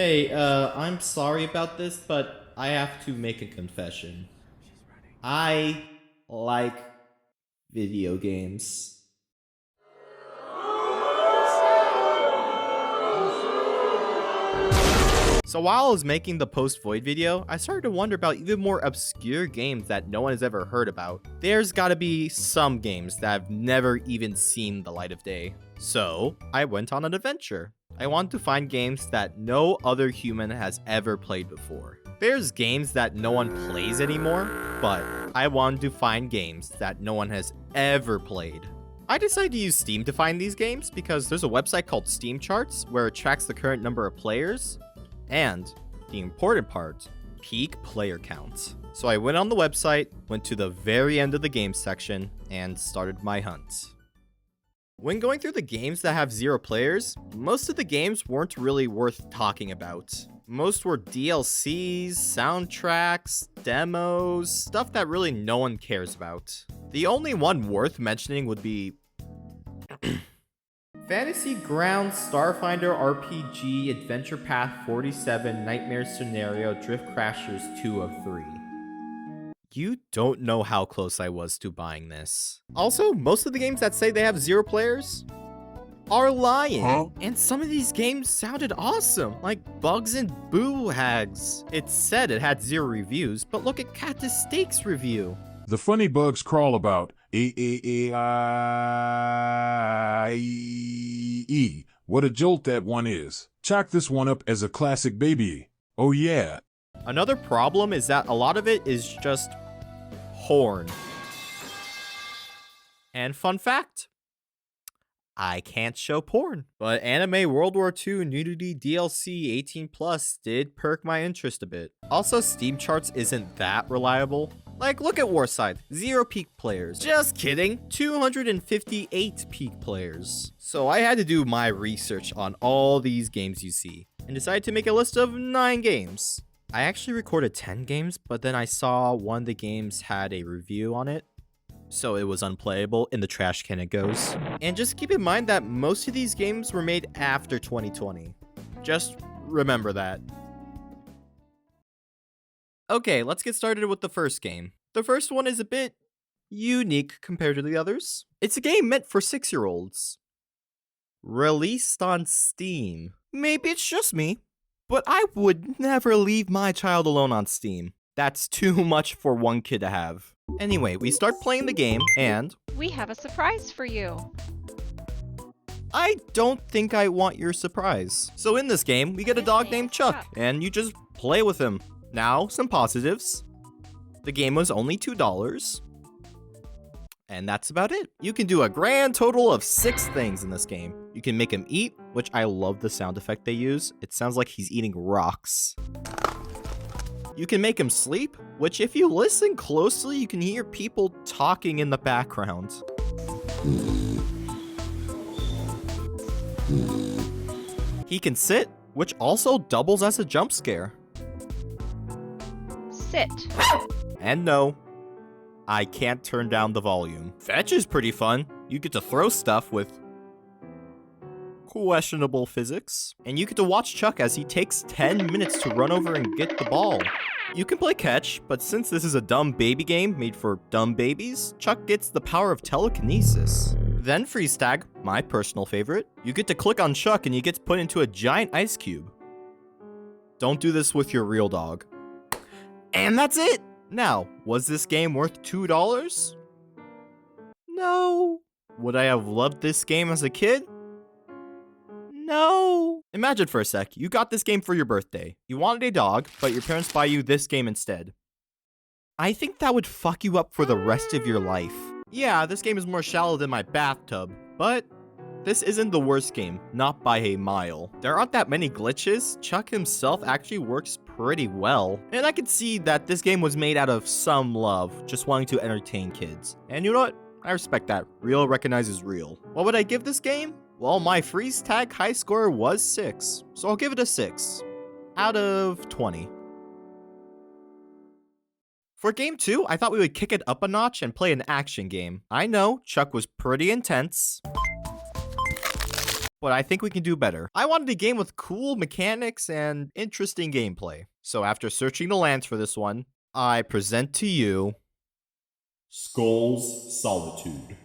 Hey, I'm sorry about this, but I have to make a confession. I like video games. So while I was making the post Void video, I started to wonder about even more obscure games that no one has ever heard about. There's gotta be some games that I've never even seen the light of day. So I went on an adventure. I wanted to find games that no other human has ever played before. There's games that no one plays anymore, but I wanted to find games that no one has ever played. I decided to use Steam to find these games because there's a website called Steam Charts where it tracks the current number of players, and the important part, peak player count. So I went on the website, went to the very end of the games section, and started my hunt. When going through the games that have 0 players, most of the games weren't really worth talking about. Most were DLCs, soundtracks, demos, stuff that really no one cares about. The only one worth mentioning would be Fantasy Grounds Starfinder RPG Adventure Path 47 Nightmare Scenario Drift Crashers 2 of 3. You don't know how close I was to buying this. Also, most of the games that say they have 0 players are lying. And some of these games sounded awesome, like Bugs and Boo Hags. It said it had 0 reviews, but look at Cactus Steak's review. The funny bugs crawl about. What a jolt that one is. Chalk this one up as a classic baby. Oh yeah. Another problem is that a lot of it is just porn. And fun fact, I can't show porn. But Anime World War II Nudity DLC 18 Plus did perk my interest a bit. Also, Steam Charts isn't that reliable. Like, look at Warside, 0 peak players. Just kidding, 258 peak players. So I had to do my research on all these games you see, and decided to make a list of 9 games. I actually recorded 10 games, but then I saw one of the games had a review on it, so it was unplayable. In the trash can it goes. And just keep in mind that most of these games were made after 2020. Just remember that. Okay, let's get started with the first game. The first one is a bit unique compared to the others. It's a game meant for 6-year-olds. Released on Steam. Maybe it's just me, but I would never leave my child alone on Steam. That's too much for one kid to have. Anyway, we start playing the game, and we have a surprise for you. I don't think I want your surprise. So in this game, we get a dog named Chuck, and you just play with him. Now, some positives. The game was only $2. And that's about it. You can do a grand total of 6 things in this game. You can make him eat, which I love the sound effect they use. It sounds like he's eating rocks. You can make him sleep, which if you listen closely, you can hear people talking in the background. He can sit, which also doubles as a jump scare. Sit. And no, I can't turn down the volume. Fetch is pretty fun. You get to throw stuff with questionable physics. And you get to watch Chuck as he takes 10 minutes to run over and get the ball. You can play catch, but since this is a dumb baby game made for dumb babies, Chuck gets the power of telekinesis. Then freeze tag, my personal favorite. You get to click on Chuck and he gets put into a giant ice cube. Don't do this with your real dog. And that's it! Now, was this game worth $2? No. Would I have loved this game as a kid? No. Imagine for a sec, you got this game for your birthday. You wanted a dog, but your parents buy you this game instead. I think that would fuck you up for the rest of your life. Yeah, this game is more shallow than my bathtub, but this isn't the worst game, not by a mile. There aren't that many glitches. Chuck himself actually works pretty well. And I can see that this game was made out of some love, just wanting to entertain kids. And you know what? I respect that. Real recognizes real. What would I give this game? Well, my freeze tag high score was 6, so I'll give it a 6 out of 20. For game 2, I thought we would kick it up a notch and play an action game. I know, Chuck was pretty intense. but I think we can do better. I wanted a game with cool mechanics and interesting gameplay. So after searching the lands for this one, I present to you Skull's Solitude.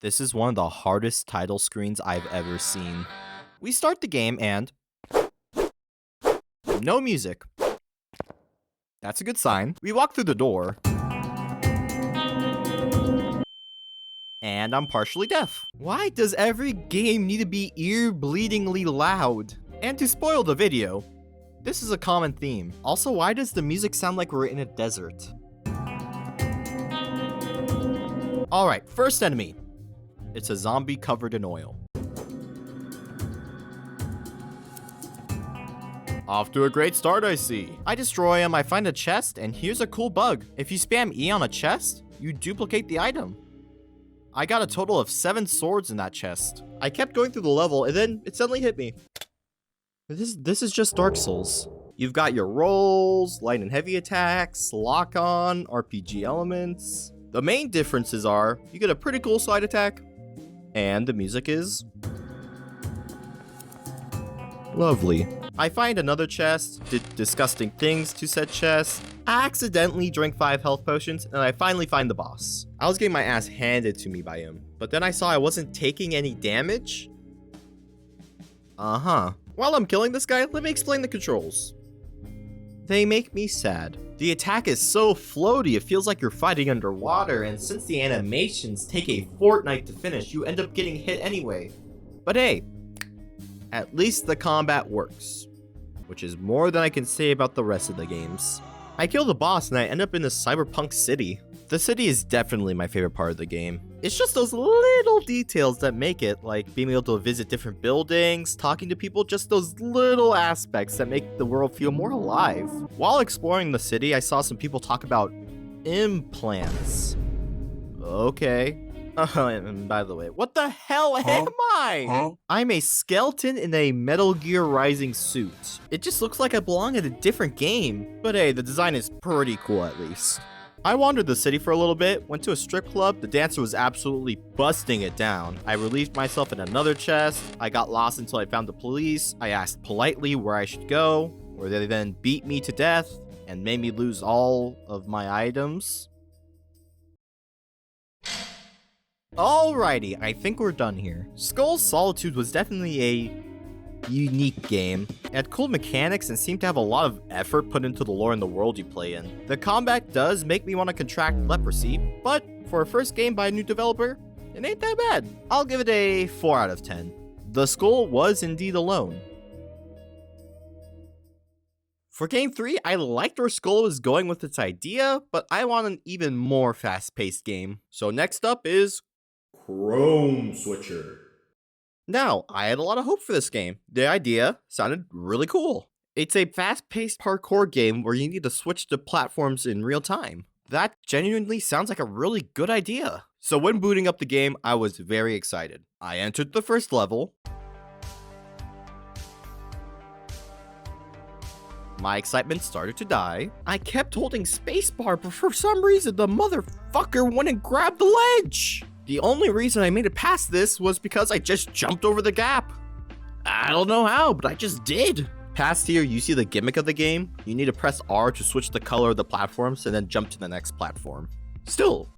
This is one of the hardest title screens I've ever seen. We start the game and no music. That's a good sign. We walk through the door and I'm partially deaf. Why does every game need to be ear-bleedingly loud? And to spoil the video, this is a common theme. Also, why does the music sound like we're in a desert? Alright, first enemy. It's a zombie covered in oil. Off to a great start, I see. I destroy him, I find a chest, and here's a cool bug. If you spam E on a chest, you duplicate the item. I got a total of 7 swords in that chest. I kept going through the level, and then it suddenly hit me. This is just Dark Souls. You've got your rolls, light and heavy attacks, lock-on, RPG elements. The main differences are, you get a pretty cool slide attack, and the music is lovely. I find another chest, did disgusting things to said chest, accidentally drank 5 health potions, and I finally find the boss. I was getting my ass handed to me by him, but then I saw I wasn't taking any damage. While I'm killing this guy, let me explain the controls. They make me sad. The attack is so floaty, it feels like you're fighting underwater, and since the animations take a fortnight to finish, you end up getting hit anyway. But hey, at least the combat works, which is more than I can say about the rest of the games. I kill the boss and I end up in this cyberpunk city. The city is definitely my favorite part of the game. It's just those little details that make it, like being able to visit different buildings, talking to people, just those little aspects that make the world feel more alive. While exploring the city, I saw some people talk about implants. Okay. And by the way, what the hell am I? I'm a skeleton in a Metal Gear Rising suit. It just looks like I belong in a different game. But hey, the design is pretty cool at least. I wandered the city for a little bit, went to a strip club, the dancer was absolutely busting it down. I relieved myself in another chest, I got lost until I found the police, I asked politely where I should go, where they then beat me to death and made me lose all of my items. Alrighty, I think we're done here. Skull's Solitude was definitely a unique game. It had cool mechanics and seemed to have a lot of effort put into the lore and the world you play in. The combat does make me want to contract leprosy, but for a first game by a new developer, it ain't that bad. I'll give it a 4 out of 10. The skull was indeed alone. For game 3, I liked where Skull was going with its idea, but I want an even more fast-paced game. So next up is Chrome Switcher. Now, I had a lot of hope for this game. The idea sounded really cool. It's a fast-paced parkour game where you need to switch to platforms in real time. That genuinely sounds like a really good idea. So when booting up the game, I was very excited. I entered the first level. My excitement started to die. I kept holding spacebar, but for some reason the motherfucker went and grabbed the ledge. The only reason I made it past this was because I just jumped over the gap. I don't know how, but I just did. Past here, you see the gimmick of the game. You need to press R to switch the color of the platforms and then jump to the next platform. Still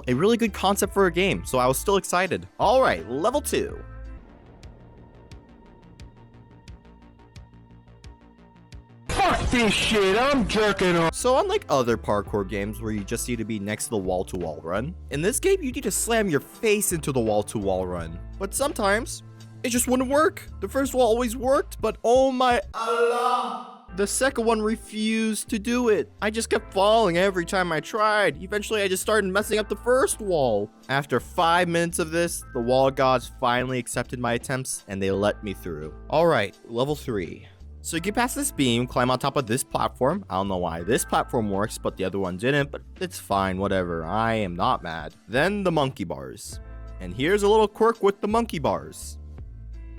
a really good concept for a game, so I was still excited. All right, level 2. Fuck this shit, I'm jerking off. So unlike other parkour games where you just need to be next to the wall-to-wall run, in this game you need to slam your face into the wall-to-wall run. But sometimes, it just wouldn't work. The first wall always worked, but oh my Allah, the second one refused to do it. I just kept falling every time I tried. Eventually I just started messing up the first wall. After 5 minutes of this, the wall gods finally accepted my attempts and they let me through. All right, level 3. So you get past this beam, climb on top of this platform. I don't know why this platform works, but the other one didn't, but it's fine, whatever. I am not mad. Then the monkey bars. And here's a little quirk with the monkey bars.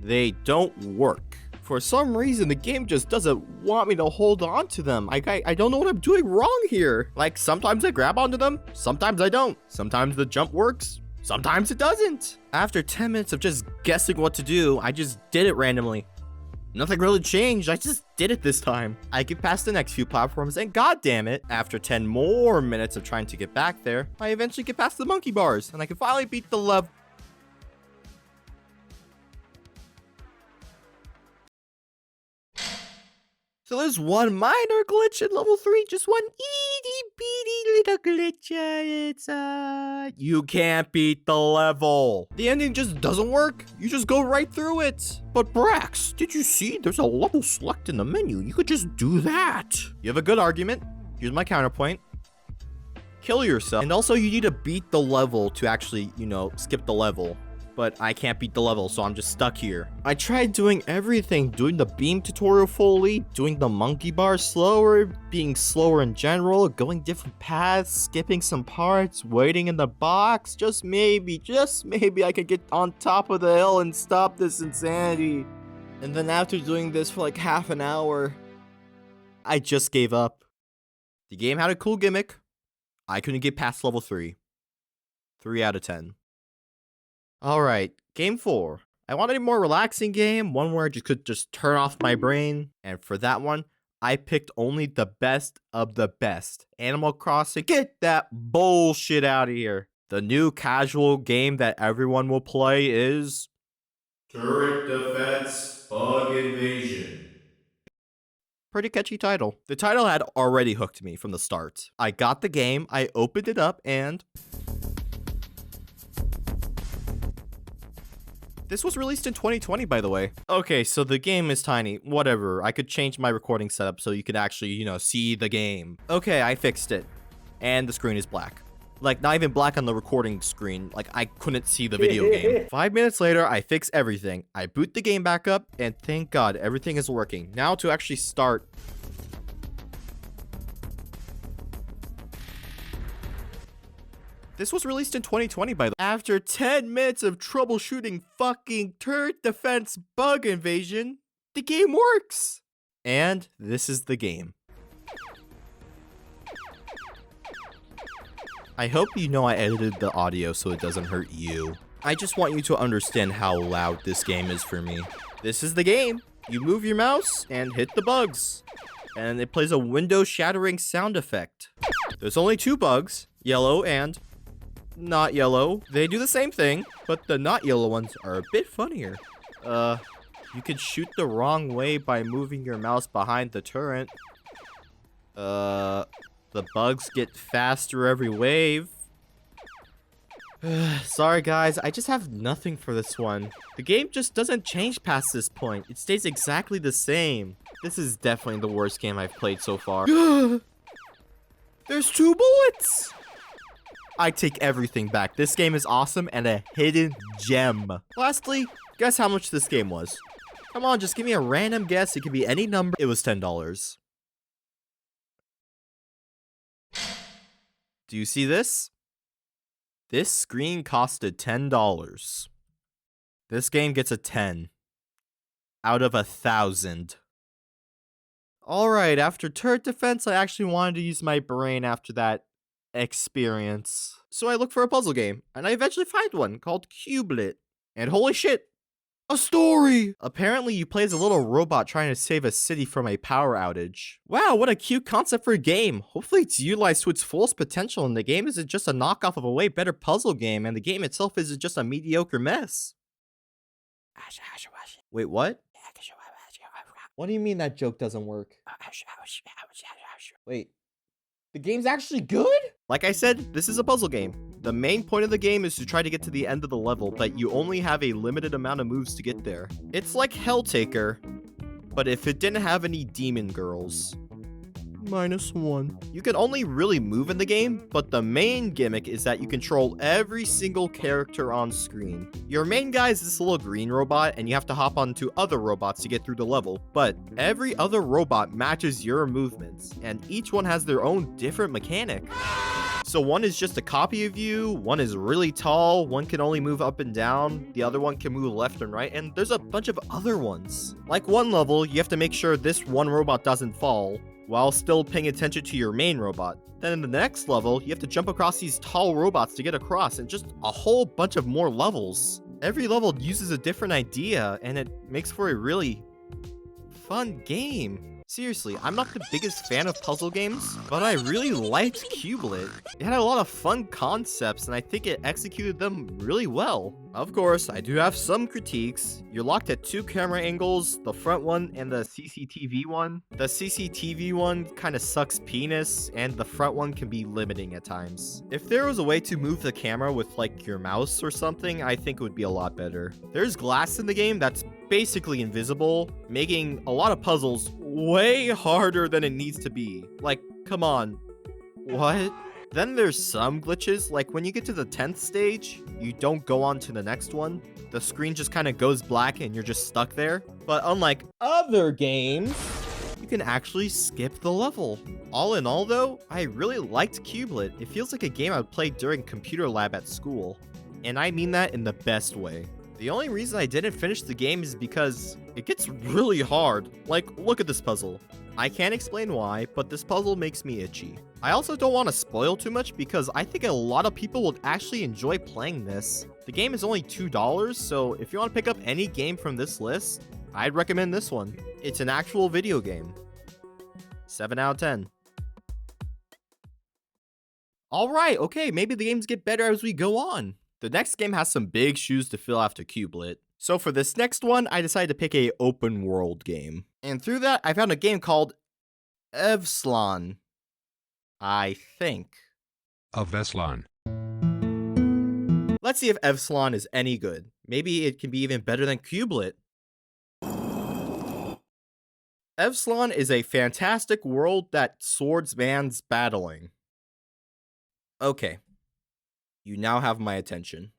They don't work. For some reason, the game just doesn't want me to hold on to them. I don't know what I'm doing wrong here. Like, sometimes I grab onto them, sometimes I don't. Sometimes the jump works, Sometimes it doesn't. After 10 minutes of just guessing what to do, I just did it randomly. Nothing really changed, I just did it this time. I get past the next few platforms, and god damn it, after 10 more minutes of trying to get back there, I eventually get past the monkey bars, and I can finally beat the level. So there's one minor glitch in level 3, just one itty bitty little glitch. You can't beat the level. The ending just doesn't work. You just go right through it. But Brax, did you see there's a level select in the menu? You could just do that. You have a good argument. Here's my counterpoint. Kill yourself. And also you need to beat the level to actually, skip the level. But I can't beat the level, so I'm just stuck here. I tried doing everything, doing the beam tutorial fully, doing the monkey bar slower, being slower in general, going different paths, skipping some parts, waiting in the box. Just maybe I could get on top of the hill and stop this insanity. And then after doing this for like half an hour, I just gave up. The game had a cool gimmick. I couldn't get past level 3. 3 out of 10. Alright, game 4. I wanted a more relaxing game, one where I could just turn off my brain. And for that one, I picked only the best of the best. Animal Crossing, get that bullshit out of here. The new casual game that everyone will play is... Turret Defense Bug Invasion. Pretty catchy title. The title had already hooked me from the start. I got the game, I opened it up, and... This was released in 2020, by the way. Okay, so the game is tiny. Whatever. I could change my recording setup so you could actually, see the game. Okay, I fixed it. And the screen is black. Like, not even black on the recording screen. Like, I couldn't see the video game. 5 minutes later, I fix everything. I boot the game back up, and thank God, everything is working. Now to actually start... This was released in 2020, by the way. After 10 minutes of troubleshooting fucking turret defense bug invasion, the game works! And this is the game. I hope you know I edited the audio so it doesn't hurt you. I just want you to understand how loud this game is for me. This is the game. You move your mouse and hit the bugs. And it plays a window-shattering sound effect. There's only 2 bugs, yellow and... not yellow. They do the same thing, but the not yellow ones are a bit funnier. You could shoot the wrong way by moving your mouse behind the turret. The bugs get faster every wave. Sorry guys, I just have nothing for this one. The game just doesn't change past this point. It stays exactly the same. This is definitely the worst game I've played so far. There's 2 bullets! I take everything back. This game is awesome and a hidden gem. Lastly, guess how much this game was? Come on, just give me a random guess. It could be any number. It was $10. Do you see this? This screen costed $10. This game gets a 10 out of 1,000. Alright, after turret defense, I actually wanted to use my brain after that experience. So I look for a puzzle game, and I eventually find one called Cubelet. And holy shit, a story! Apparently you play as a little robot trying to save a city from a power outage. Wow, what a cute concept for a game. Hopefully it's utilized to its fullest potential and the game isn't just a knockoff of a way better puzzle game and the game itself isn't just a mediocre mess. Wait, what? What do you mean that joke doesn't work? Wait. The game's actually good? Like I said, this is a puzzle game. The main point of the game is to try to get to the end of the level, but you only have a limited amount of moves to get there. It's like Helltaker, but if it didn't have any demon girls. -1. You can only really move in the game, but the main gimmick is that you control every single character on screen. Your main guy is this little green robot, and you have to hop onto other robots to get through the level, but every other robot matches your movements, and each one has their own different mechanic. So one is just a copy of you, one is really tall, one can only move up and down, the other one can move left and right, and there's a bunch of other ones. Like one level, you have to make sure this one robot doesn't fall. while still paying attention to your main robot. Then in the next level, you have to jump across these tall robots to get across, and just a whole bunch of more levels. Every level uses a different idea, and it makes for a really fun game. Seriously, I'm not the biggest fan of puzzle games, but I really liked Cubelet. It had a lot of fun concepts, and I think it executed them really well. Of course, I do have some critiques. You're locked at 2 camera angles, the front one and the CCTV one. The CCTV one kind of sucks penis, and the front one can be limiting at times. If there was a way to move the camera with like your mouse or something, I think it would be a lot better. There's glass in the game that's basically invisible, making a lot of puzzles way harder than it needs to be. Like, come on. What? Then there's some glitches, like when you get to the 10th stage, you don't go on to the next one. The screen just kind of goes black and you're just stuck there. But unlike other games, you can actually skip the level. All in all though, I really liked Cubelet. It feels like a game I would play during computer lab at school. And I mean that in the best way. The only reason I didn't finish the game is because it gets really hard. Like, look at this puzzle. I can't explain why, but this puzzle makes me itchy. I also don't want to spoil too much because I think a lot of people would actually enjoy playing this. The game is only $2, so if you want to pick up any game from this list, I'd recommend this one. It's an actual video game. 7 out of 10. Alright, okay, maybe the games get better as we go on. The next game has some big shoes to fill after Cubelet. So for this next one, I decided to pick a open world game. And through that, I found a game called Evslan. I think. Evslan. Let's see if Evslan is any good. Maybe it can be even better than Cubelet. Evslan is a fantastic world that swordsman's battling. Okay. You now have my attention.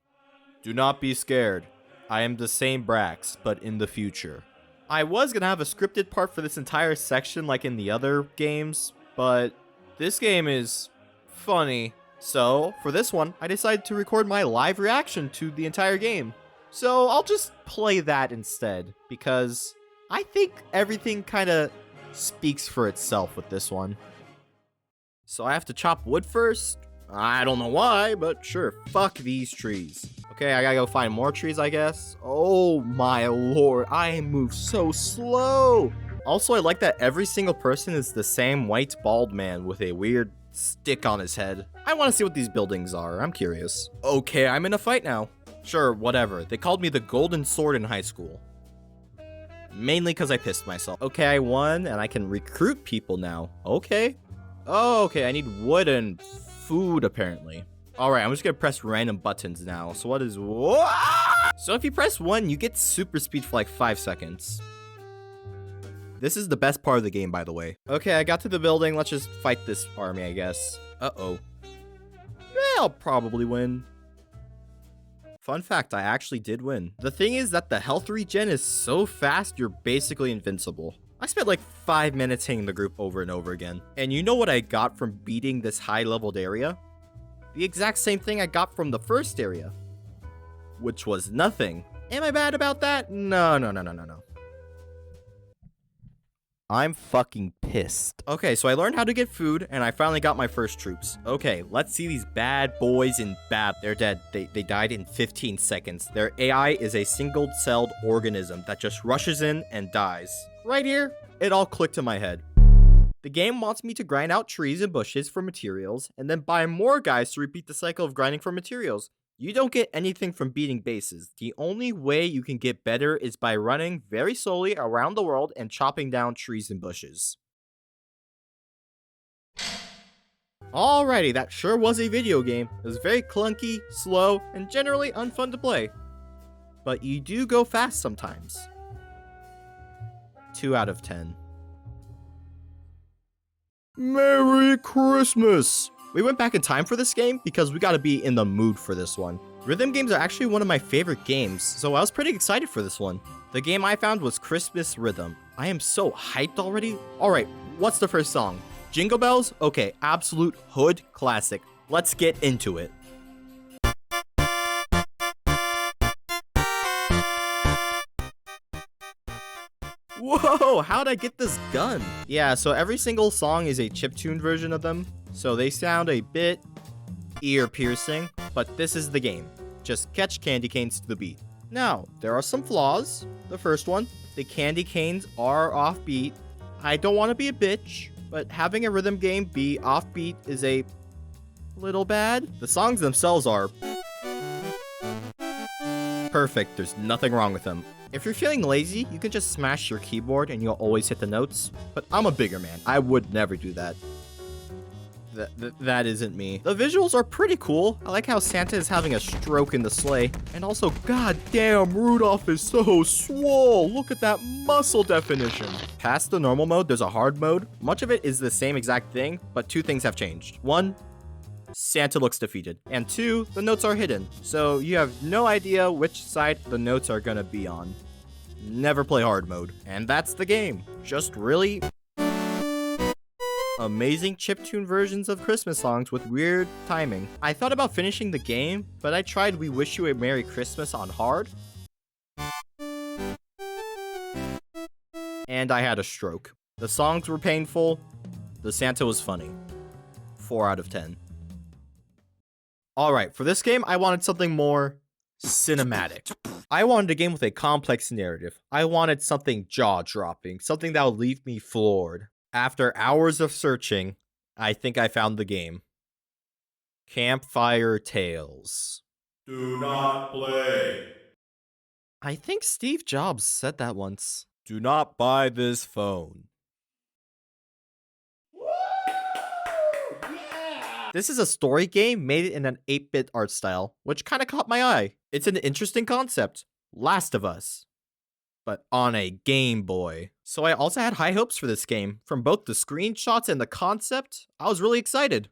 Do not be scared. I am the same Brax, but in the future. I was gonna have a scripted part for this entire section like in the other games, but this game is funny. So, for this one, I decided to record my live reaction to the entire game. So, I'll just play that instead, because I think everything kinda speaks for itself with this one. So I have to chop wood first? I don't know why, but sure, fuck these trees. Okay, I gotta go find more trees, I guess. Oh my lord, I move so slow. Also, I like that every single person is the same white bald man with a weird stick on his head. I want to see what these buildings are, I'm curious. Okay, I'm in a fight now. Sure, whatever. They called me the Golden Sword in high school. Mainly because I pissed myself. Okay, I won, and I can recruit people now. Okay. Oh, okay, I need wood and food, apparently. Alright, I'm just gonna press random buttons now. So what is... So if you press 1, you get super speed for like 5 seconds. This is the best part of the game, by the way. Okay, I got to the building. Let's just fight this army, I guess. Uh-oh. Yeah, I'll probably win. Fun fact, I actually did win. The thing is that the health regen is so fast, you're basically invincible. I spent like 5 minutes hitting the group over and over again. And you know what I got from beating this high-leveled area? The exact same thing I got from the first area. Which was nothing. Am I bad about that? No. I'm fucking pissed. Okay, so I learned how to get food, and I finally got my first troops. Okay, let's see these bad boys in battle. They're dead. They died in 15 seconds. Their AI is a single-celled organism that just rushes in and dies. Right here, it all clicked in my head. The game wants me to grind out trees and bushes for materials, and then buy more guys to repeat the cycle of grinding for materials. You don't get anything from beating bases. The only way you can get better is by running very slowly around the world and chopping down trees and bushes. Alrighty, that sure was a video game. It was very clunky, slow, and generally unfun to play. But you do go fast sometimes. 2 out of 10. Merry Christmas! We went back in time for this game because we gotta be in the mood for this one. Rhythm games are actually one of my favorite games, so I was pretty excited for this one. The game I found was Christmas Rhythm. I am so hyped already. Alright, what's the first song? Jingle Bells? Okay, absolute hood classic. Let's get into it. Whoa, how'd I get this gun? Yeah, so every single song is a chiptune version of them, so they sound a bit ear-piercing, but this is the game. Just catch candy canes to the beat. Now, there are some flaws. The first one, the candy canes are offbeat. I don't want to be a bitch, but having a rhythm game be offbeat is a little bad. The songs themselves are perfect. There's nothing wrong with them. If you're feeling lazy, you can just smash your keyboard and you'll always hit the notes. But I'm a bigger man. I would never do that. That isn't me. The visuals are pretty cool. I like how Santa is having a stroke in the sleigh. And also, goddamn, Rudolph is so swole. Look at that muscle definition. Past the normal mode, there's a hard mode. Much of it is the same exact thing, but two things have changed. One, Santa looks defeated. And two, the notes are hidden. So you have no idea which side the notes are gonna be on. Never play hard mode. And that's the game. Just really amazing chiptune versions of Christmas songs with weird timing. I thought about finishing the game, but I tried We Wish You a Merry Christmas on hard. And I had a stroke. The songs were painful. The Santa was funny. 4 out of 10. Alright, for this game, I wanted something more cinematic. I wanted a game with a complex narrative. I wanted something jaw-dropping, something that would leave me floored. After hours of searching, I think I found the game. Campfire Tales. Do not play. I think Steve Jobs said that once. Do not buy this phone. This is a story game made in an 8-bit art style, which kind of caught my eye. It's an interesting concept. Last of Us. But on a Game Boy. So I also had high hopes for this game. From both the screenshots and the concept, I was really excited.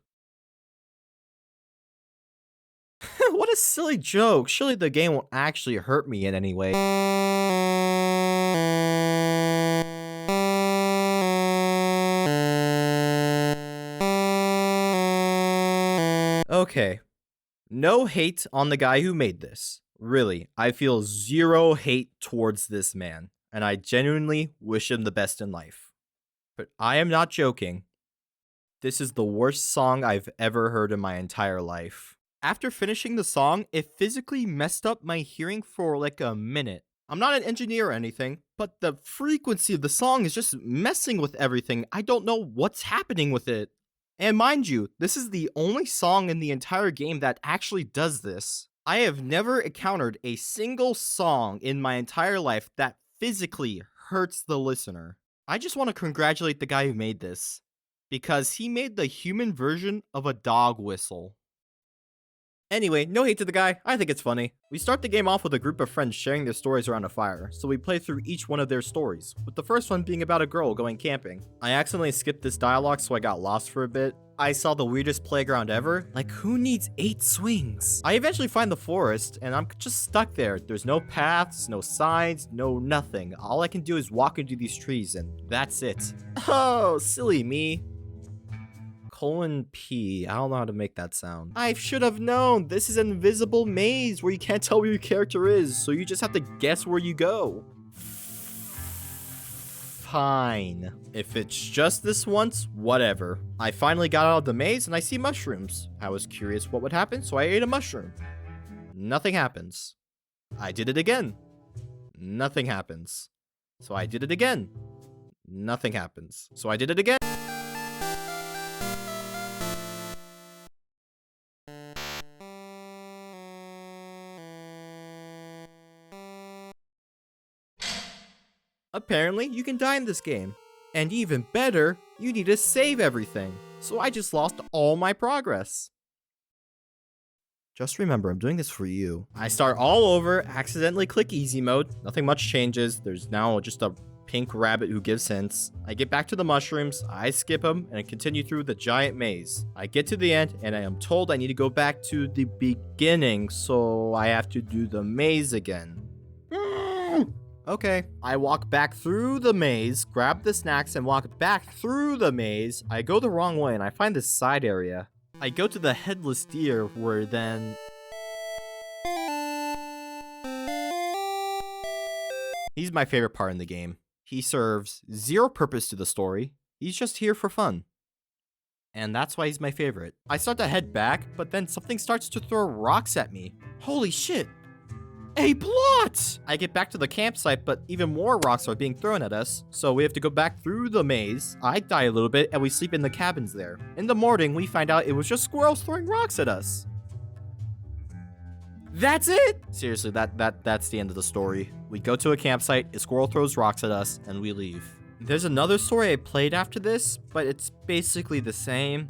What a silly joke. Surely the game won't actually hurt me in any way. Okay. No hate on the guy who made this. Really, I feel zero hate towards this man, and I genuinely wish him the best in life. But I am not joking. This is the worst song I've ever heard in my entire life. After finishing the song, it physically messed up my hearing for like a minute. I'm not an engineer or anything, but the frequency of the song is just messing with everything. I don't know what's happening with it. And mind you, this is the only song in the entire game that actually does this. I have never encountered a single song in my entire life that physically hurts the listener. I just want to congratulate the guy who made this, because he made the human version of a dog whistle. Anyway, no hate to the guy, I think it's funny. We start the game off with a group of friends sharing their stories around a fire, so we play through each one of their stories, with the first one being about a girl going camping. I accidentally skipped this dialogue, so I got lost for a bit. I saw the weirdest playground ever. Like, who needs 8 swings? I eventually find the forest, and I'm just stuck there. There's no paths, no signs, no nothing. All I can do is walk into these trees, and that's it. Oh, silly me. P. I don't know how to make that sound. I should have known. This is an invisible maze where you can't tell where your character is, so you just have to guess where you go. Fine. If it's just this once, whatever. I finally got out of the maze and I see mushrooms. I was curious what would happen, so I ate a mushroom. Nothing happens. I did it again. Nothing happens. So I did it again. Nothing happens. So I did it again. Apparently, you can die in this game. And even better, you need to save everything. So I just lost all my progress. Just remember, I'm doing this for you. I start all over, accidentally click easy mode. Nothing much changes. There's now just a pink rabbit who gives hints. I get back to the mushrooms, I skip them, and I continue through the giant maze. I get to the end, and I am told I need to go back to the beginning, so I have to do the maze again. Okay. I walk back through the maze, grab the snacks, and walk back through the maze. I go the wrong way, and I find this side area. I go to the headless deer, where then... He's my favorite part in the game. He serves zero purpose to the story. He's just here for fun. And that's why he's my favorite. I start to head back, but then something starts to throw rocks at me. Holy shit! A plot! I get back to the campsite, but even more rocks are being thrown at us, so we have to go back through the maze. I die a little bit, and we sleep in the cabins there. In the morning, we find out it was just squirrels throwing rocks at us. That's it! Seriously, that's the end of the story. We go to a campsite, a squirrel throws rocks at us, and we leave. There's another story I played after this, but it's basically the same.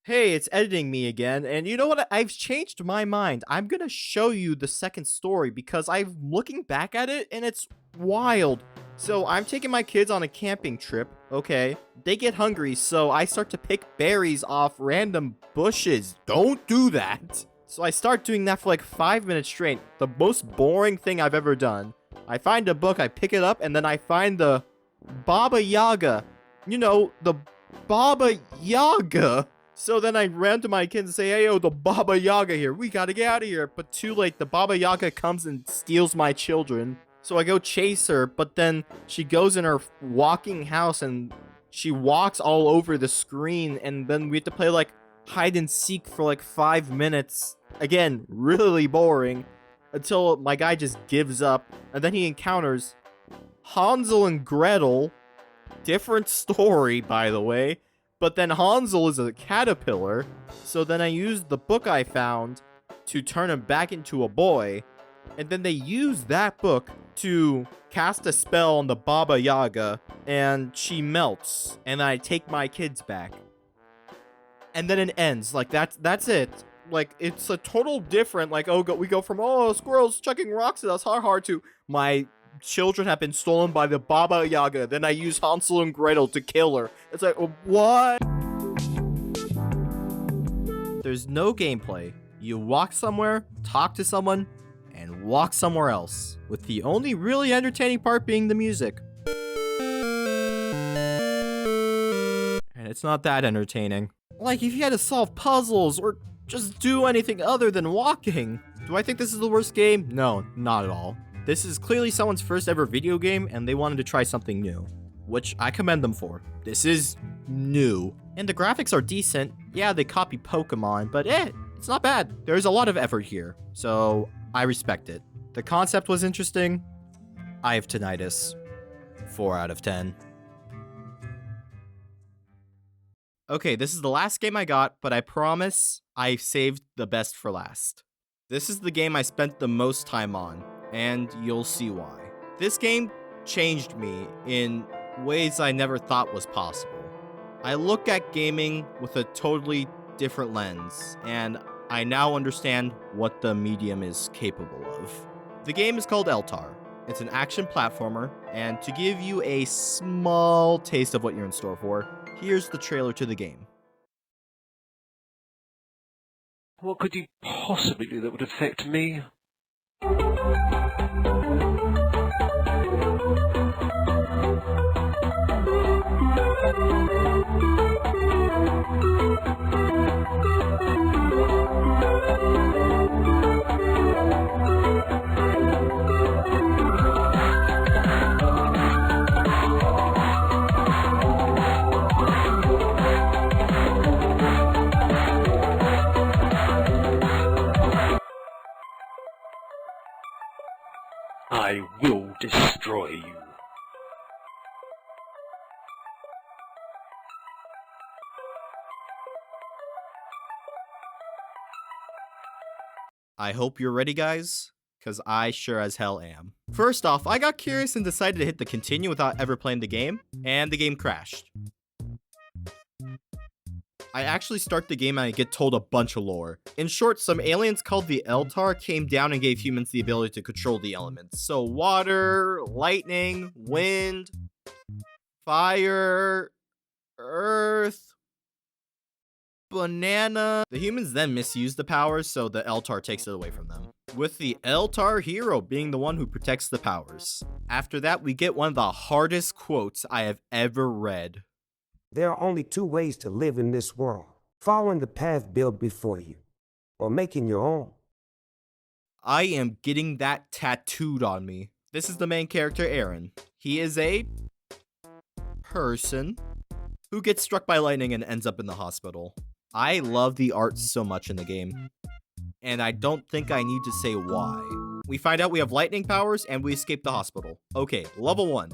Hey, it's editing me again, and you know what? I've changed my mind. I'm gonna show you the second story because I'm looking back at it and it's wild. So I'm taking my kids on a camping trip, okay? They get hungry, so I start to pick berries off random bushes. Don't do that. So I start doing that for like 5 minutes straight. The most boring thing I've ever done. I find a book, I pick it up, and then I find the Baba Yaga. You know, the Baba Yaga. So then I ran to my kids and say, hey, yo, the Baba Yaga here. We gotta get out of here. But too late, the Baba Yaga comes and steals my children. So I go chase her, but then she goes in her walking house and she walks all over the screen. And then we have to play like hide and seek for like 5 minutes. Again, really boring. Until my guy just gives up. And then he encounters Hansel and Gretel. Different story, by the way. But then Hansel is a caterpillar, so then I used the book I found to turn him back into a boy, and then they use that book to cast a spell on the Baba Yaga, and she melts, and I take my kids back. And then it ends. Like, that's it. Like, it's a total different, like, we go from, oh, squirrels chucking rocks at us, hard to my children have been stolen by the Baba Yaga. Then I use Hansel and Gretel to kill her. It's like, what? There's no gameplay. You walk somewhere, talk to someone, and walk somewhere else. With the only really entertaining part being the music. And it's not that entertaining. Like, if you had to solve puzzles or just do anything other than walking. Do I think this is the worst game? No, not at all. This is clearly someone's first ever video game, and they wanted to try something new, which I commend them for. This is new. And the graphics are decent. Yeah, they copy Pokemon, but it's not bad. There's a lot of effort here, so I respect it. The concept was interesting. I have tinnitus. 4 out of 10. Okay, this is the last game I got, but I promise I saved the best for last. This is the game I spent the most time on, and you'll see why. This game changed me in ways I never thought was possible. I look at gaming with a totally different lens, and I now understand what the medium is capable of. The game is called Eltar. It's an action platformer, and to give you a small taste of what you're in store for, here's the trailer to the game. What could you possibly do that would affect me? I will destroy you. I hope you're ready, guys, because I sure as hell am. First off, I got curious and decided to hit the continue without ever playing the game, and the game crashed. I actually start the game and I get told a bunch of lore. In short, some aliens called the Eltar came down and gave humans the ability to control the elements. So water, lightning, wind, fire, earth, banana. The humans then misuse the powers, so the Eltar takes it away from them, with the Eltar hero being the one who protects the powers. After that, we get one of the hardest quotes I have ever read. There are only two ways to live in this world: following the path built before you, or making your own. I am getting that tattooed on me. This is the main character, Aaron. He is a person who gets struck by lightning and ends up in the hospital. I love the art so much in the game, and I don't think I need to say why. We find out we have lightning powers and we escape the hospital. Okay, level 1.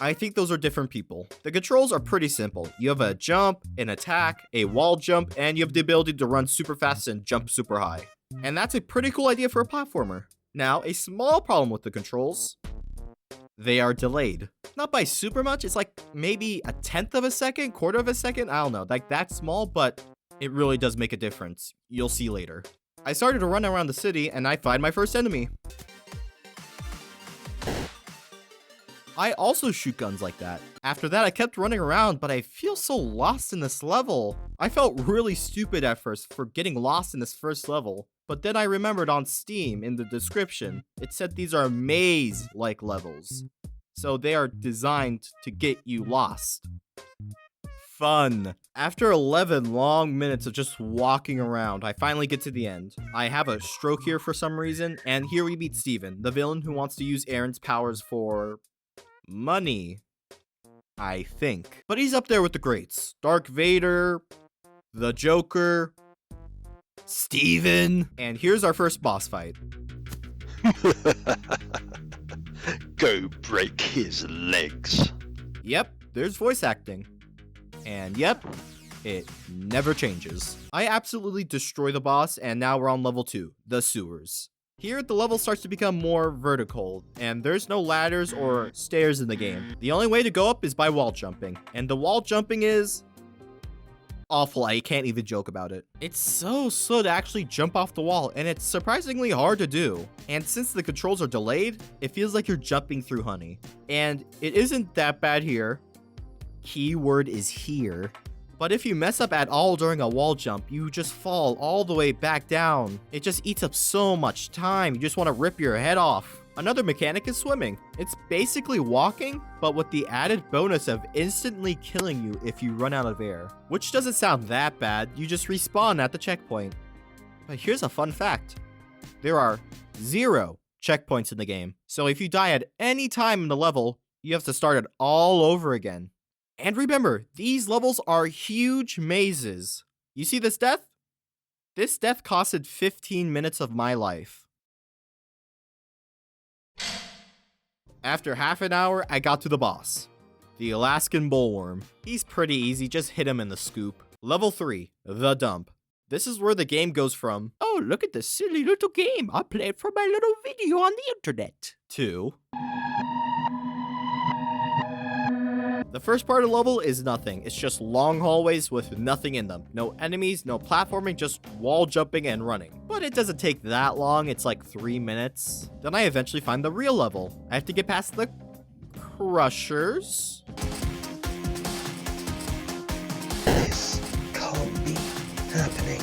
I think those are different people. The controls are pretty simple. You have a jump, an attack, a wall jump, and you have the ability to run super fast and jump super high. And that's a pretty cool idea for a platformer. Now, a small problem with the controls. They are delayed. Not by super much, it's like maybe a tenth of a second, quarter of a second, I don't know. Like that small, but it really does make a difference. You'll see later. I started to run around the city and I find my first enemy. I also shoot guns like that. After that, I kept running around, but I feel so lost in this level. I felt really stupid at first for getting lost in this first level, but then I remembered on Steam in the description, it said these are maze-like levels. So they are designed to get you lost. Fun. After 11 long minutes of just walking around, I finally get to the end. I have a stroke here for some reason, and here we meet Steven, the villain who wants to use Aaron's powers for money, I think. But he's up there with the greats. Dark Vader, the Joker, Steven, and here's our first boss fight. Go break his legs. Yep, there's voice acting. And yep, it never changes. I absolutely destroy the boss, and now we're on level 2, the sewers. Here, the level starts to become more vertical, and there's no ladders or stairs in the game. The only way to go up is by wall jumping, and the wall jumping is awful. I can't even joke about it. It's so slow to actually jump off the wall, and it's surprisingly hard to do. And since the controls are delayed, it feels like you're jumping through honey. And it isn't that bad here. Keyword is here. But if you mess up at all during a wall jump, you just fall all the way back down. It just eats up so much time, you just want to rip your head off. Another mechanic is swimming. It's basically walking, but with the added bonus of instantly killing you if you run out of air. Which doesn't sound that bad, you just respawn at the checkpoint. But here's a fun fact. There are 0 checkpoints in the game. So if you die at any time in the level, you have to start it all over again. And remember, these levels are huge mazes. You see this death? This death costed 15 minutes of my life. After half an hour, I got to the boss. The Alaskan bullworm. He's pretty easy, just hit him in the scoop. Level 3, the dump. This is where the game goes from, oh, look at this silly little game I played for my little video on the internet, to the first part of the level is nothing. It's just long hallways with nothing in them. No enemies, no platforming, just wall jumping and running. But it doesn't take that long. It's like 3 minutes. Then I eventually find the real level. I have to get past the crushers. This can't be happening.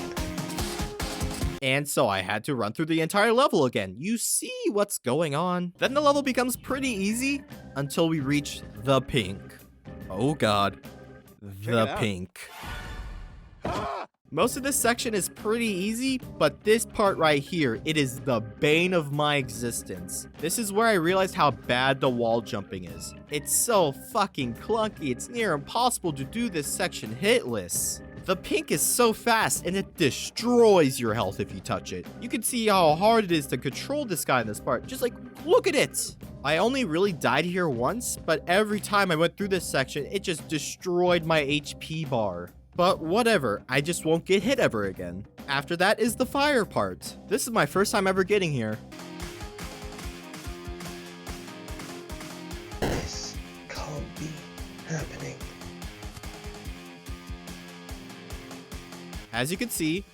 And so I had to run through the entire level again. You see what's going on. Then the level becomes pretty easy until we reach the pink. Oh god, the pink. Most of this section is pretty easy, but this part right here, it is the bane of my existence. This is where I realized how bad the wall jumping is. It's so fucking clunky, it's near impossible to do this section hitless. The pink is so fast and it destroys your health if you touch it. You can see how hard it is to control this guy in this part. Just like, look at it. I only really died here once, but every time I went through this section, it just destroyed my HP bar. But whatever, I just won't get hit ever again. After that is the fire part. This is my first time ever getting here. This can't be happening. As you can see,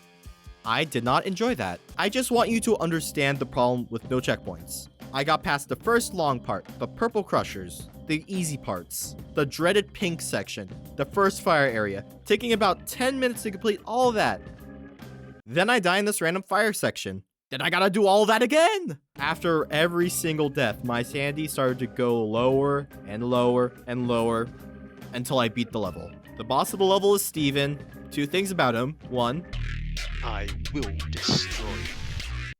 I did not enjoy that. I just want you to understand the problem with no checkpoints. I got past the first long part, the purple crushers, the easy parts, the dreaded pink section, the first fire area, taking about 10 minutes to complete all of that. Then I die in this random fire section. Then I gotta do all that again! After every single death, my sanity started to go lower and lower and lower until I beat the level. The boss of the level is Steven. 2 things about him. 1, I will destroy you.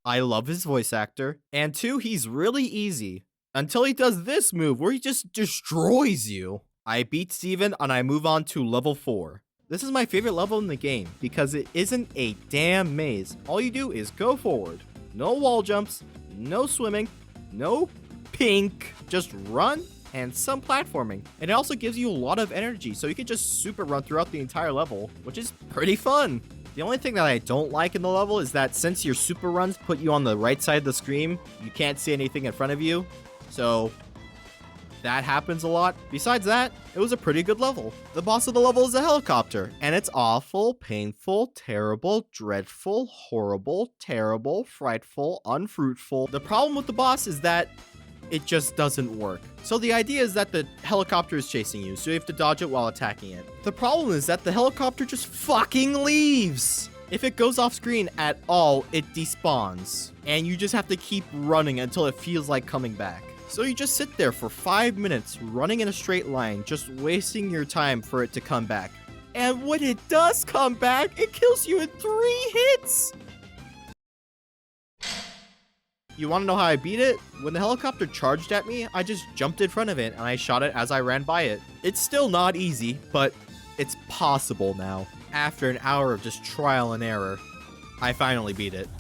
I love his voice actor. And 2, he's really easy. Until he does this move where he just destroys you. I beat Steven and I move on to level 4. This is my favorite level in the game because it isn't a damn maze. All you do is go forward. No wall jumps, no swimming, no pink, just run and some platforming. And it also gives you a lot of energy, so you can just super run throughout the entire level, which is pretty fun. The only thing that I don't like in the level is that since your super runs put you on the right side of the screen, you can't see anything in front of you. So that happens a lot. Besides that, it was a pretty good level. The boss of the level is a helicopter, and it's awful, painful, terrible, dreadful, horrible, terrible, frightful, unfruitful. The problem with the boss is that it just doesn't work. So the idea is that the helicopter is chasing you, so you have to dodge it while attacking it. The problem is that the helicopter just fucking leaves. If it goes off screen at all, it despawns, and you just have to keep running until it feels like coming back. So you just sit there for 5 minutes running in a straight line, just wasting your time for it to come back. And when it does come back, it kills you in 3 hits! You want to know how I beat it? When the helicopter charged at me, I just jumped in front of it and I shot it as I ran by it. It's still not easy, but it's possible now. After an hour of just trial and error, I finally beat it.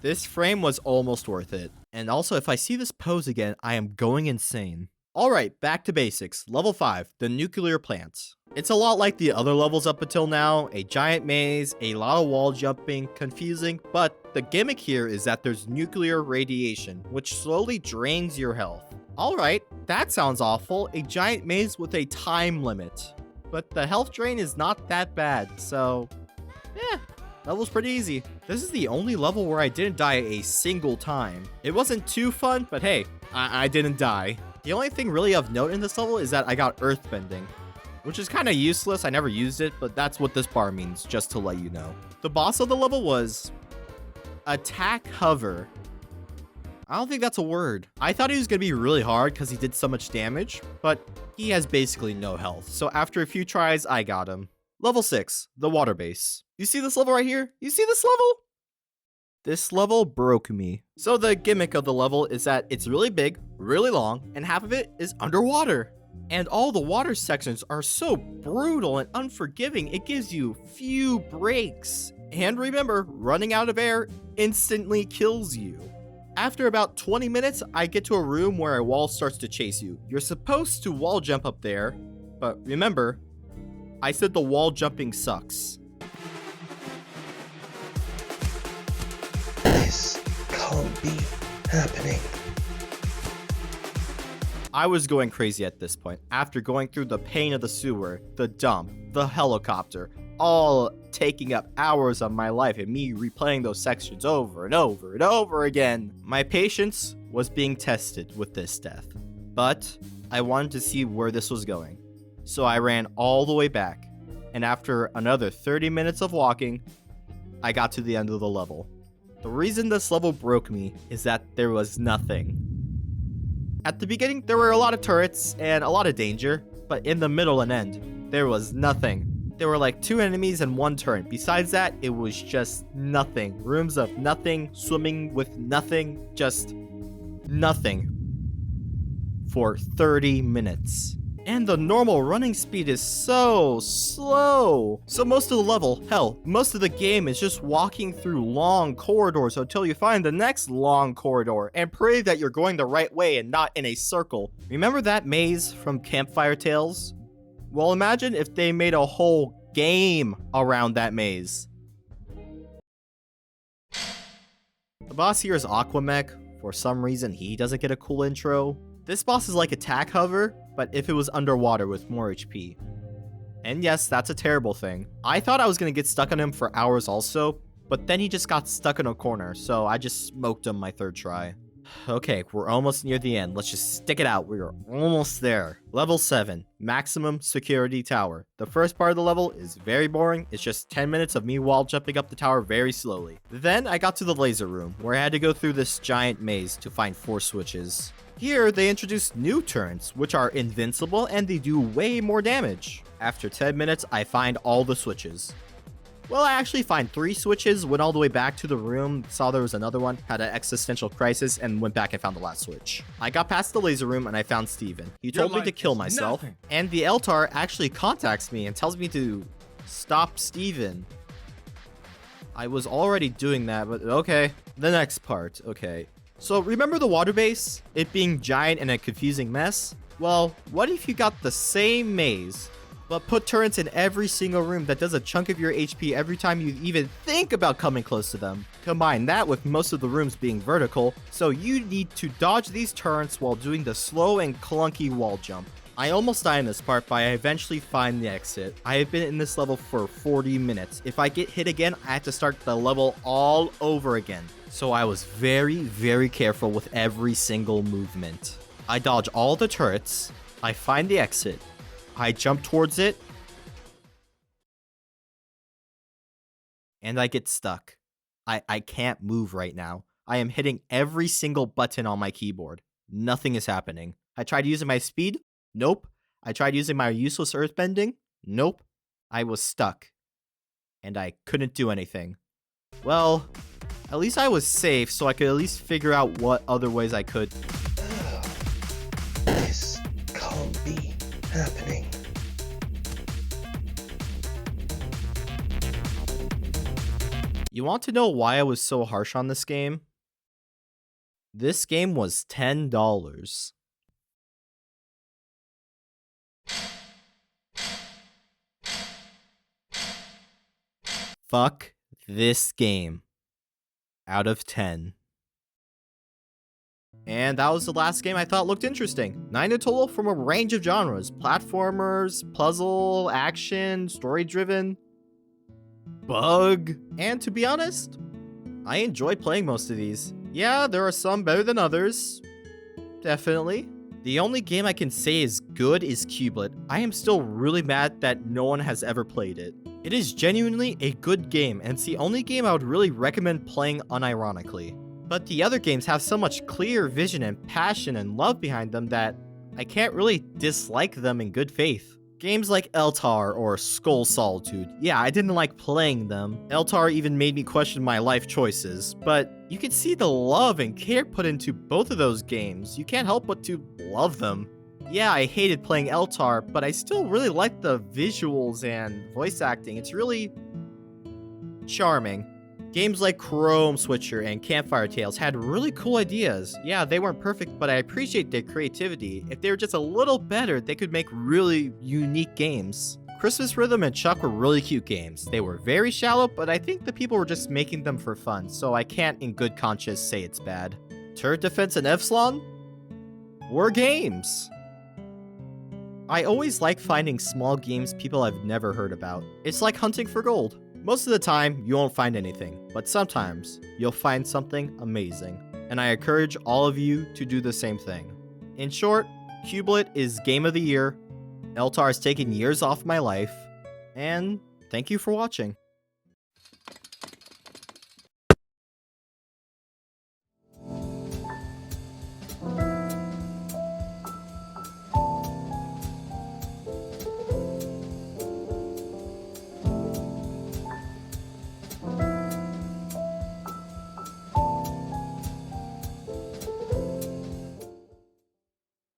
This frame was almost worth it. And also, if I see this pose again, I am going insane. Alright, back to basics. Level 5, the nuclear plants. It's a lot like the other levels up until now. A giant maze, a lot of wall jumping, confusing, but the gimmick here is that there's nuclear radiation, which slowly drains your health. Alright, that sounds awful. A giant maze with a time limit. But the health drain is not that bad, so yeah. Level's pretty easy. This is the only level where I didn't die a single time. It wasn't too fun, but hey, I didn't die. The only thing really of note in this level is that I got earthbending, which is kind of useless. I never used it, but that's what this bar means, just to let you know. The boss of the level was Attack Hover. I don't think that's a word. I thought he was going to be really hard because he did so much damage, but he has basically no health. So after a few tries, I got him. Level 6, the water base. You see this level right here? You see this level? This level broke me. So the gimmick of the level is that it's really big, really long, and half of it is underwater. And all the water sections are so brutal and unforgiving, it gives you few breaks. And remember, running out of air instantly kills you. After about 20 minutes, I get to a room where a wall starts to chase you. You're supposed to wall jump up there, but remember, I said the wall jumping sucks. This can't be happening. I was going crazy at this point. After going through the pain of the sewer, the dump, the helicopter, all taking up hours of my life and me replaying those sections over and over and over again, my patience was being tested with this death. But I wanted to see where this was going. So I ran all the way back, and after another 30 minutes of walking, I got to the end of the level. The reason this level broke me is that there was nothing. At the beginning, there were a lot of turrets and a lot of danger, but in the middle and end, there was nothing. There were like 2 enemies and 1 turret. Besides that, it was just nothing. Rooms of nothing, swimming with nothing, just nothing. For 30 minutes. And the normal running speed is so slow. So most of the level, hell, most of the game is just walking through long corridors until you find the next long corridor and pray that you're going the right way and not in a circle. Remember that maze from Campfire Tales? Well, imagine if they made a whole game around that maze. The boss here is Aquamech. For some reason, he doesn't get a cool intro. This boss is like Attack Hover, but if it was underwater with more HP. And yes, that's a terrible thing. I thought I was going to get stuck on him for hours also, but then he just got stuck in a corner, so I just smoked him my 3rd try. Okay, we're almost near the end. Let's just stick it out. We're almost there. Level 7, Maximum Security Tower. The first part of the level is very boring. It's just 10 minutes of me wall jumping up the tower very slowly. Then I got to the laser room, where I had to go through this giant maze to find 4 switches. Here, they introduced new turrets, which are invincible and they do way more damage. After 10 minutes, I find all the switches. Well, I actually find 3 switches, went all the way back to the room, saw there was another one, had an existential crisis, and went back and found the last switch. I got past the laser room and I found Steven. He told me to kill myself, and the Eltar actually contacts me and tells me to stop Steven. I was already doing that, but okay. The next part, okay. So remember the water base? It being giant and a confusing mess? Well, what if you got the same maze, but put turrets in every single room that does a chunk of your HP every time you even think about coming close to them? Combine that with most of the rooms being vertical, so you need to dodge these turrets while doing the slow and clunky wall jump. I almost die in this part, but I eventually find the exit. I have been in this level for 40 minutes. If I get hit again, I have to start the level all over again. So I was very, very careful with every single movement. I dodge all the turrets, I find the exit, I jump towards it, and I get stuck. I can't move right now. I am hitting every single button on my keyboard. Nothing is happening. I tried using my speed. Nope. I tried using my useless earthbending. Nope. I was stuck. And I couldn't do anything. Well, at least I was safe, so I could at least figure out what other ways I could. This can't be happening. You want to know why I was so harsh on this game? This game was $10. Fuck this game. Out of 10. And that was the last game I thought looked interesting. 9 in total from a range of genres. Platformers, puzzle, action, story-driven, bug. And to be honest, I enjoy playing most of these. Yeah, there are some better than others. Definitely. The only game I can say is good is Cublet. I am still really mad that no one has ever played it. It is genuinely a good game, and it's the only game I would really recommend playing unironically. But the other games have so much clear vision and passion and love behind them that I can't really dislike them in good faith. Games like Eltar or Skull Solitude, yeah, I didn't like playing them. Eltar even made me question my life choices, but you can see the love and care put into both of those games. You can't help but to love them. Yeah, I hated playing Eltar, but I still really liked the visuals and voice acting. It's really charming. Games like Chrome Switcher and Campfire Tales had really cool ideas. Yeah, they weren't perfect, but I appreciate their creativity. If they were just a little better, they could make really unique games. Christmas Rhythm and Chuck were really cute games. They were very shallow, but I think the people were just making them for fun, so I can't in good conscience say it's bad. Turret Defense and Epsilon were games. I always like finding small games people have never heard about. It's like hunting for gold. Most of the time, you won't find anything, but sometimes you'll find something amazing. And I encourage all of you to do the same thing. In short, Cublet is Game of the Year. Eltar has taken years off my life. And thank you for watching.